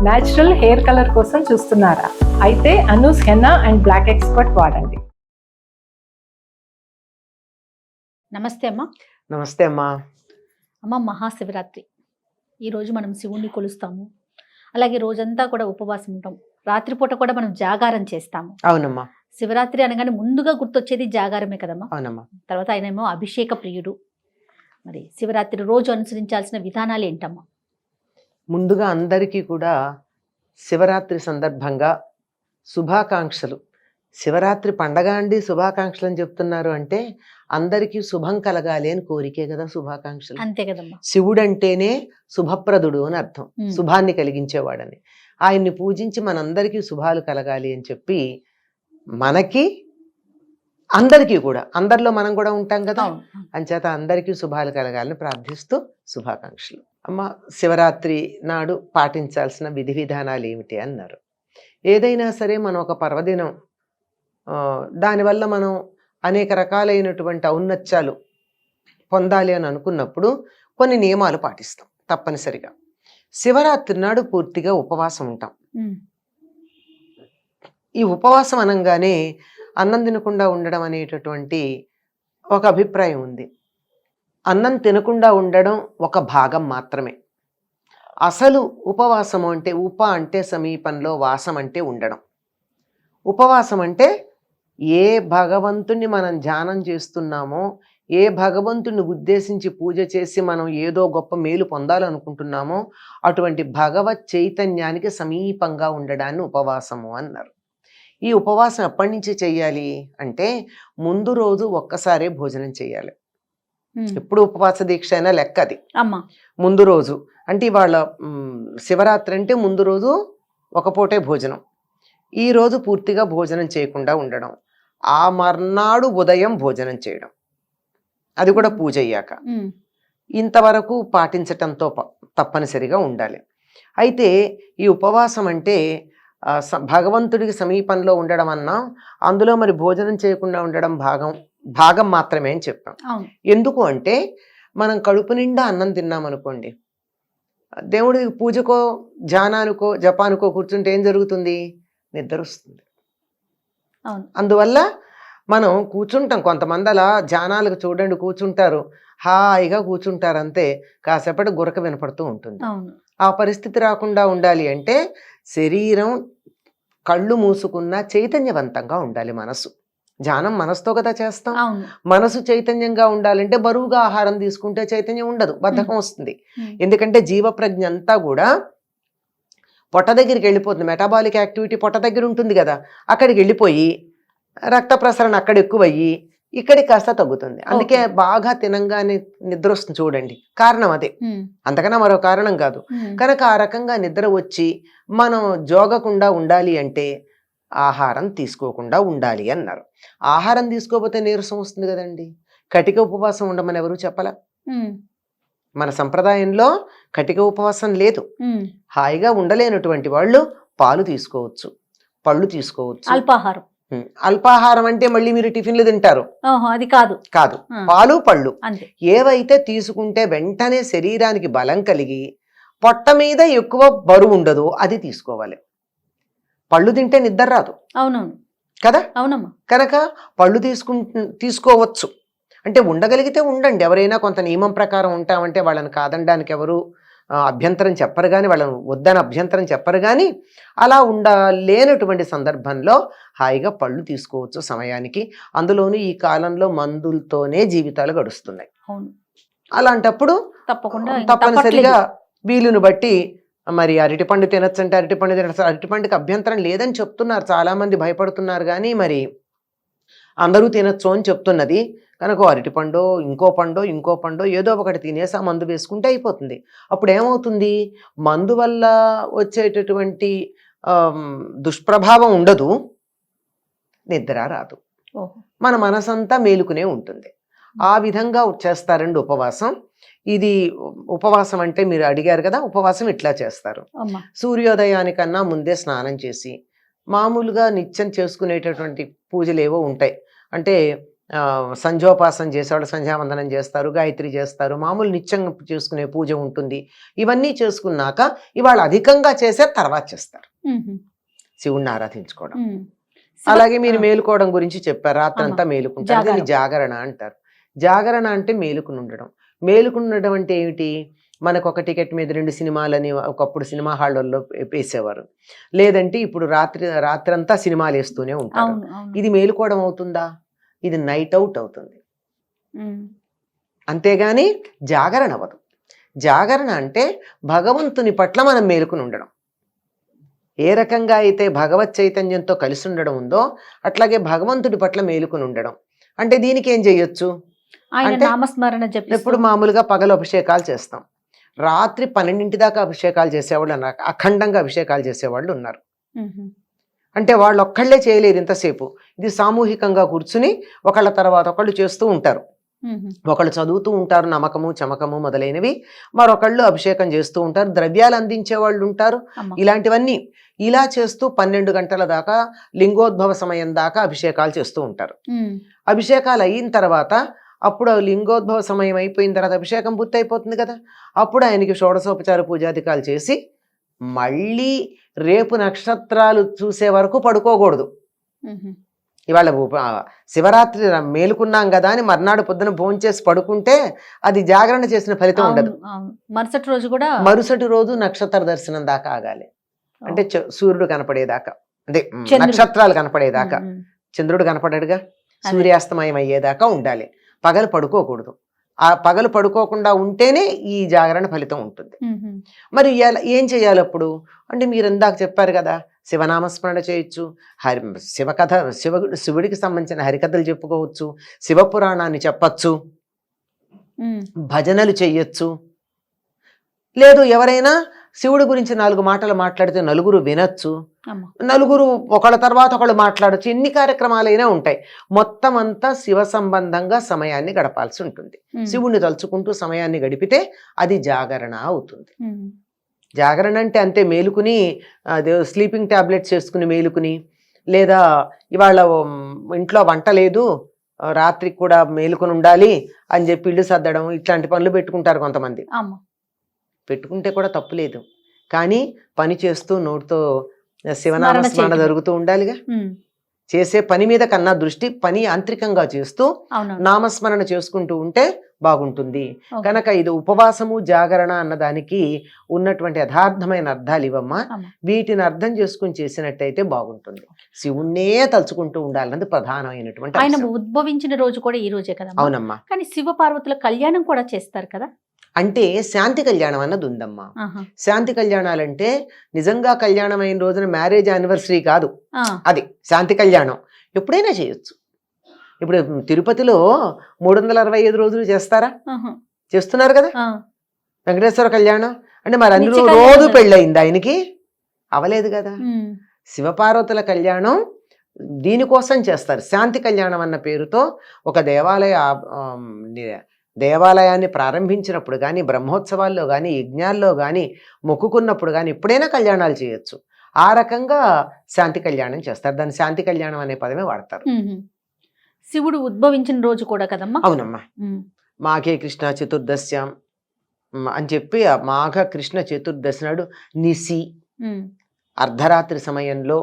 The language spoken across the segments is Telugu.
న్యాచురల్ హెయిర్ కలర్ కోసం చూస్తున్నారా? అయితే Anoos henna and black expert వాడండి. నమస్తే అమ్మా. నమస్తే అమ్మా. అమ్మ, మహాశివరాత్రి ఈరోజు మనం శివుణ్ణి కొలుస్తాము. అలాగే రోజంతా కూడా ఉపవాసం ఉంటాం. రాత్రిపూట కూడా మనం జాగారం చేస్తాము. అవునమ్మా. శివరాత్రి అనగానే ముందుగా గుర్తొచ్చేది జాగారమే కదమ్మా. అవునమ్మా. తర్వాత ఆయనేమో అభిషేక ప్రియుడు. మరి శివరాత్రి రోజు అనుసరించాల్సిన విధానాలు ఏంటమ్మా? ముందుగా అందరికీ కూడా శివరాత్రి సందర్భంగా శుభాకాంక్షలు. శివరాత్రి పండగ అండి శుభాకాంక్షలు అని చెప్తున్నారు అంటే అందరికీ శుభం కలగాలి అని కోరికే కదా శుభాకాంక్షలు. అంతే కదమ్మా. శివుడంటేనే శుభప్రదుడు అని అర్థం, శుభాన్ని కలిగించేవాడని. ఆయన్ని పూజించి మనందరికీ శుభాలు కలగాలి అని చెప్పి మనకి అందరికీ కూడా, అందరిలో మనం కూడా ఉంటాం కదా, అంచేత అందరికీ శుభాలు కలగాలని ప్రార్థిస్తూ శుభాకాంక్షలు. అమ్మ, శివరాత్రి నాడు పాటించాల్సిన విధి విధానాలు ఏమిటి అన్నారు. ఏదైనా సరే మనం ఒక పర్వదినం, దానివల్ల మనం అనేక రకాలైనటువంటి ఔన్నత్యాలు పొందాలి అని అనుకున్నప్పుడు కొన్ని నియమాలు పాటిస్తాం తప్పనిసరిగా. శివరాత్రి నాడు పూర్తిగా ఉపవాసం ఉంటాం. ఈ ఉపవాసం అనగానే అన్నం తినకుండా ఉండడం అనేటటువంటి ఒక అభిప్రాయం ఉంది. అన్నం తినకుండా ఉండడం ఒక భాగం మాత్రమే. అసలు ఉపవాసము అంటే అంటే సమీపంలో, వాసం అంటే ఉండడం. ఉపవాసం అంటే ఏ భగవంతుణ్ణి మనం ధ్యానం చేస్తున్నామో, ఏ భగవంతుని ఉద్దేశించి పూజ చేసి మనం ఏదో గొప్ప మేలు పొందాలనుకుంటున్నామో అటువంటి భగవత్ చైతన్యానికి సమీపంగా ఉండడాన్ని ఉపవాసము అన్నారు. ఈ ఉపవాసం ఎప్పటి నుంచి చెయ్యాలి అంటే ముందు రోజు ఒక్కసారే భోజనం చేయాలి. ఎప్పుడు ఉపవాస దీక్ష అయినా లెక్క అది. ముందు రోజు అంటే ఇవాళ శివరాత్రి అంటే ముందు రోజు ఒక పూటే భోజనం. ఈ రోజు పూర్తిగా భోజనం చేయకుండా ఉండడం, ఆ మర్నాడు ఉదయం భోజనం చేయడం, అది కూడా పూజ అయ్యాక. ఇంతవరకు పాటించటంతో తప్పనిసరిగా ఉండాలి. అయితే ఈ ఉపవాసం అంటే భగవంతుడికి సమీపంలో ఉండడం అన్నా, అందులో మరి భోజనం చేయకుండా ఉండడం భాగం మాత్రమే అని చెప్పాం. ఎందుకు అంటే మనం కడుపు నిండా అన్నం తిన్నామనుకోండి, దేవుడి పూజకో ధ్యానానికో జపానికో కూర్చుంటే ఏం జరుగుతుంది? నిద్ర వస్తుంది. అందువల్ల మనం కూర్చుంటాం. కొంతమంది అలా ధ్యానాలకు చూడండి కూర్చుంటారు, హాయిగా కూర్చుంటారు, అంతే కాసేపటి గురక వినపడుతూ ఉంటుంది. ఆ పరిస్థితి రాకుండా ఉండాలి అంటే శరీరం కళ్ళు మూసుకున్నా చైతన్యవంతంగా ఉండాలి. మనసు ధ్యానం మనసుతో కదా చేస్తాం. మనసు చైతన్యంగా ఉండాలంటే బరువుగా ఆహారం తీసుకుంటే చైతన్యం ఉండదు, బద్ధకం వస్తుంది. ఎందుకంటే జీవప్రజ్ఞ అంతా కూడా పొట్ట దగ్గరికి వెళ్ళిపోతుంది. మెటాబాలిక్ యాక్టివిటీ పొట్ట దగ్గర ఉంటుంది కదా, అక్కడికి వెళ్ళిపోయి రక్త ప్రసరణ అక్కడ ఎక్కువయ్యి ఇక్కడికి కాస్త తగ్గుతుంది. అందుకే బాగా తినంగానే నిద్ర వస్తుంది చూడండి, కారణం అదే, అంతకన్నా మరో కారణం కాదు. కనుక ఆ రకంగా నిద్ర వచ్చి మనం జోగకుండా ఉండాలి అంటే ఆహారం తీసుకోకుండా ఉండాలి అన్నారు. ఆహారం తీసుకోకపోతే నీరసం వస్తుంది కదండి. కటిక ఉపవాసం ఉండమని ఎవరు చెప్పలా. మన సంప్రదాయంలో కటిక ఉపవాసం లేదు. హాయిగా ఉండలేనటువంటి వాళ్ళు పాలు తీసుకోవచ్చు, పళ్ళు తీసుకోవచ్చు. అల్పాహారం అంటే మళ్ళీ మీరు టిఫిన్లు తింటారు, అది కాదు. పాలు పళ్ళు ఏవైతే తీసుకుంటే వెంటనే శరీరానికి బలం కలిగి పొట్ట మీద ఎక్కువ బరువు ఉండదు అది తీసుకోవాలి. పళ్ళు తింటే నిద్ర రాదు. అవునవును కదా. అవునమ్మా. కనుక పళ్ళు తీసుకోవచ్చు. అంటే ఉండగలిగితే ఉండండి. ఎవరైనా కొంత నియమం ప్రకారం ఉంటామంటే వాళ్ళని కాదనడానికి ఎవరు అభ్యంతరం చెప్పరు కానీ, వాళ్ళని వద్దని అభ్యంతరం చెప్పరు కానీ, అలా ఉండలేనటువంటి సందర్భంలో హాయిగా పళ్ళు తీసుకోవచ్చు సమయానికి. అందులోనూ ఈ కాలంలో మందులతోనే జీవితాలు గడుస్తున్నాయి. అలాంటప్పుడు తప్పనిసరిగా వీలును బట్టి మరి అరటిపండు తినచ్చంటే అరటిపండు తినచ్చు. అరటిపండుకి అభ్యంతరం లేదని చెప్తున్నారు, చాలా మంది భయపడుతున్నారు కానీ మరి అందరూ తినచ్చు అని చెప్తున్నది. కనుక అరటిపండో ఇంకో పండో ఏదో ఒకటి తినేసి ఆ మందు వేసుకుంటే అయిపోతుంది. అప్పుడు ఏమవుతుంది? మందు వల్ల వచ్చేటటువంటి దుష్ప్రభావం ఉండదు, నిద్ర రాదు, మన మనసంతా మేలుకునే ఉంటుంది. ఆ విధంగా చేస్తారండి ఉపవాసం. ఇది ఉపవాసం అంటే మీరు అడిగారు కదా, ఉపవాసం ఇట్లా చేస్తారు. సూర్యోదయానికన్నా ముందే స్నానం చేసి మామూలుగా నిత్యం చేసుకునేటటువంటి పూజలు ఏవో ఉంటాయి. అంటే సంధ్యోపాసన చేసేవాళ్ళు సంధ్యావందనం చేస్తారు, గాయత్రి చేస్తారు, మామూలు నిత్యం చేసుకునే పూజ ఉంటుంది. ఇవన్నీ చేసుకున్నాక ఇవాళ అధికంగా చేసే తర్వాత చేస్తారు శివుణ్ణి ఆరాధించుకోవడం. అలాగే మీరు మేలుకోవడం గురించి చెప్పారు, రాత్రంతా మేలుకుంటారు, దీన్ని జాగరణ అంటారు. జాగరణ అంటే మేలుకుని ఉండడం. మేలుకుని ఉండడం అంటే ఏమిటి? మనకు ఒక టికెట్ మీద 2 సినిమాలని ఒకప్పుడు సినిమా హాళ్ళల్లో వేసేవారు, లేదంటే ఇప్పుడు రాత్రంతా సినిమాలు వేస్తూనే ఉంటారు. ఇది మేలుకోవడం అవుతుందా? ఇది నైట్ అవుట్ అవుతుంది, అంతేగాని జాగరణ అవ్వదు. జాగరణ అంటే భగవంతుని పట్ల మనం మేలుకుని ఉండడం. ఏ రకంగా అయితే భగవత్ చైతన్యంతో కలిసి ఉండడం ఉందో అట్లాగే భగవంతుడి పట్ల మేలుకుని ఉండడం. అంటే దీనికి ఏం చేయొచ్చు అంటే ఇప్పుడు మామూలుగా పగలు అభిషేకాలు చేస్తాం, రాత్రి 12 దాకా అభిషేకాలు చేసేవాళ్ళు అన్నారు, అఖండంగా అభిషేకాలు చేసేవాళ్ళు ఉన్నారు. అంటే వాళ్ళు ఒక్కళ్ళే చేయలేరు ఇంతసేపు. ఇది సామూహికంగా కూర్చుని ఒకళ్ళ తర్వాత ఒకళ్ళు చేస్తూ ఉంటారు. ఒకళ్ళు చదువుతూ ఉంటారు, నమకము చమకము మొదలైనవి, మరొకళ్ళు అభిషేకం చేస్తూ ఉంటారు, ద్రవ్యాలు అందించే వాళ్ళు ఉంటారు. ఇలాంటివన్నీ ఇలా చేస్తూ 12 గంటల దాకా లింగోద్భవ సమయం దాకా అభిషేకాలు చేస్తూ ఉంటారు. అభిషేకాలు అయిన తర్వాత అప్పుడు లింగోద్భవ సమయం అయిపోయిన తర్వాత అభిషేకం పూర్తి అయిపోతుంది కదా, అప్పుడు ఆయనకి షోడశోపచార పూజాధికాలు చేసి మళ్ళీ రేపు నక్షత్రాలు చూసే వరకు పడుకోకూడదు. ఇవాళ శివరాత్రి మేలుకున్నాం కదా అని మర్నాడు పొద్దున భోంచేసి పడుకుంటే అది జాగరణ చేసిన ఫలితం ఉండదు. మరుసటి రోజు నక్షత్ర దర్శనం దాకా ఆగాలి. అంటే సూర్యుడు కనపడేదాకా, అంటే నక్షత్రాలు కనపడేదాకా. చంద్రుడు కనపడాడుగా, సూర్యాస్తమయం అయ్యేదాకా ఉండాలి. పగలు పడుకోకూడదు. ఆ పగలు పడుకోకుండా ఉంటేనే ఈ జాగరణ ఫలితం ఉంటుంది. మరి ఏం చేయాలి అప్పుడు అంటే మీరు ఇందాక చెప్పారు కదా, శివనామస్మరణ చేయొచ్చు, శివకథ శివుడికి సంబంధించిన హరికథలు చెప్పుకోవచ్చు, శివపురాణాన్ని చెప్పచ్చు, భజనలు చెయ్యొచ్చు. లేదు ఎవరైనా శివుడి గురించి 4 మాటలు మాట్లాడితే నలుగురు వినొచ్చు, నలుగురు ఒకళ్ళ తర్వాత ఒకళ్ళు మాట్లాడచ్చు. ఎన్ని కార్యక్రమాలైనా ఉంటాయి. మొత్తం అంతా శివ సంబంధంగా సమయాన్ని గడపాల్సి ఉంటుంది. శివుణ్ణి తలుచుకుంటూ సమయాన్ని గడిపితే అది జాగరణ అవుతుంది. జాగరణ అంటే అంతే మేలుకుని స్లీపింగ్ టాబ్లెట్స్ చేసుకుని మేలుకుని, లేదా ఇవాళ ఇంట్లో వంట లేదు రాత్రికి కూడా మేలుకుని ఉండాలి అని చెప్పి ఇల్లు సర్దడం, ఇట్లాంటి పనులు పెట్టుకుంటారు కొంతమంది. పెట్టుకుంటే కూడా తప్పు లేదు, కానీ పని చేస్తూ నోటితో శివనామస్మరణ జరుగుతూ ఉండాలిగా. చేసే పని మీద కన్నా దృష్టి పని యాంత్రికంగా చేస్తూ నామస్మరణ చేసుకుంటూ ఉంటే బాగుంటుంది. కనుక ఇది ఉపవాసము జాగరణ అన్నదానికి ఉన్నటువంటి యథార్థమైన అర్థాలు ఇవమ్మా. వీటిని అర్థం చేసుకుని చేసినట్టయితే బాగుంటుంది. శివుణ్ణే తలుచుకుంటూ ఉండాలన్నది ప్రధానమైనటువంటి. ఆయన ఉద్భవించిన రోజు కూడా ఈ రోజే కదా. అవునమ్మా. కానీ శివ పార్వతుల కళ్యాణం కూడా చేస్తారు కదా. అంటే శాంతి కళ్యాణం అన్నది ఉందమ్మా. శాంతి కళ్యాణాలంటే నిజంగా కళ్యాణం అయిన రోజున మ్యారేజ్ యానివర్సరీ కాదు, అది శాంతి కళ్యాణం. ఎప్పుడైనా చేయొచ్చు. ఇప్పుడు తిరుపతిలో 365 రోజులు చేస్తారా? చేస్తున్నారు కదా వెంకటేశ్వర కళ్యాణం. అంటే మరి అన్ని రోజు పెళ్ళయింది ఆయనకి? అవలేదు కదా. శివపార్వతుల కళ్యాణం దీనికోసం చేస్తారు. శాంతి కళ్యాణం అన్న పేరుతో ఒక దేవాలయాన్ని ప్రారంభించినప్పుడు కానీ, బ్రహ్మోత్సవాల్లో కానీ, యజ్ఞాల్లో కానీ, మొక్కుకున్నప్పుడు కానీ ఎప్పుడైనా కళ్యాణాలు చేయొచ్చు. ఆ రకంగా శాంతి కళ్యాణం చేస్తారు. దాన్ని శాంతి కళ్యాణం అనే పదమే వాడతారు. శివుడు ఉద్భవించిన రోజు కూడా కదమ్మా. అవునమ్మా. మాఘే కృష్ణ చతుర్దశ్యాం అని చెప్పి మాఘ కృష్ణ చతుర్దశి నాడు నిసి అర్ధరాత్రి సమయంలో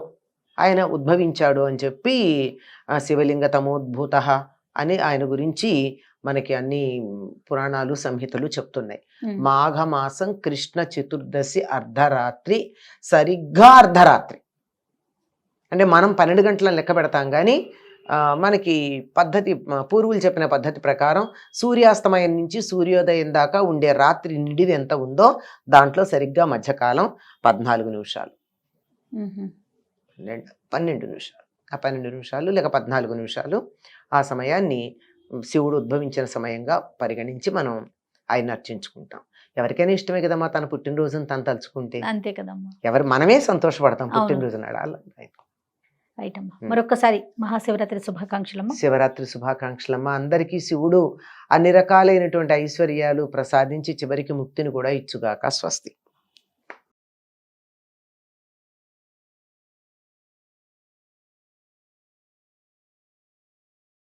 ఆయన ఉద్భవించాడు అని చెప్పి శివలింగ తమోద్భూత అని ఆయన గురించి మనకి అన్ని పురాణాలు సంహితలు చెప్తున్నాయి. మాఘమాసం కృష్ణ చతుర్దశి అర్ధరాత్రి, సరిగ్గా అర్ధరాత్రి అంటే మనం 12 గంటలను లెక్క పెడతాం కానీ మనకి పద్ధతి పూర్వులు చెప్పిన పద్ధతి ప్రకారం సూర్యాస్తమయం నుంచి సూర్యోదయం దాకా ఉండే రాత్రి నిడివి ఎంత ఉందో దాంట్లో సరిగ్గా మధ్యకాలం 14 నిమిషాలు, 12 నిమిషాలు, ఆ 12 నిమిషాలు లేక 14 నిమిషాలు ఆ సమయాన్ని శివుడు ఉద్భవించిన సమయంగా పరిగణించి మనం ఆయన అర్చించుకుంటాం. ఎవరికైనా ఇష్టమే కదమ్మా తన పుట్టినరోజును తను తలుచుకుంటే. అంతే కదమ్మా. మనమే సంతోషపడతాం పుట్టినరోజు నాడు. మరొకసారి మహాశివరాత్రి శుభాకాంక్షలమ్మా. శివరాత్రి శుభాకాంక్షలమ్మా. అందరికీ శివుడు అన్ని రకాలైనటువంటి ఐశ్వర్యాలు ప్రసాదించి చివరికి ముక్తిని కూడా ఇచ్చుగాక. స్వస్తి.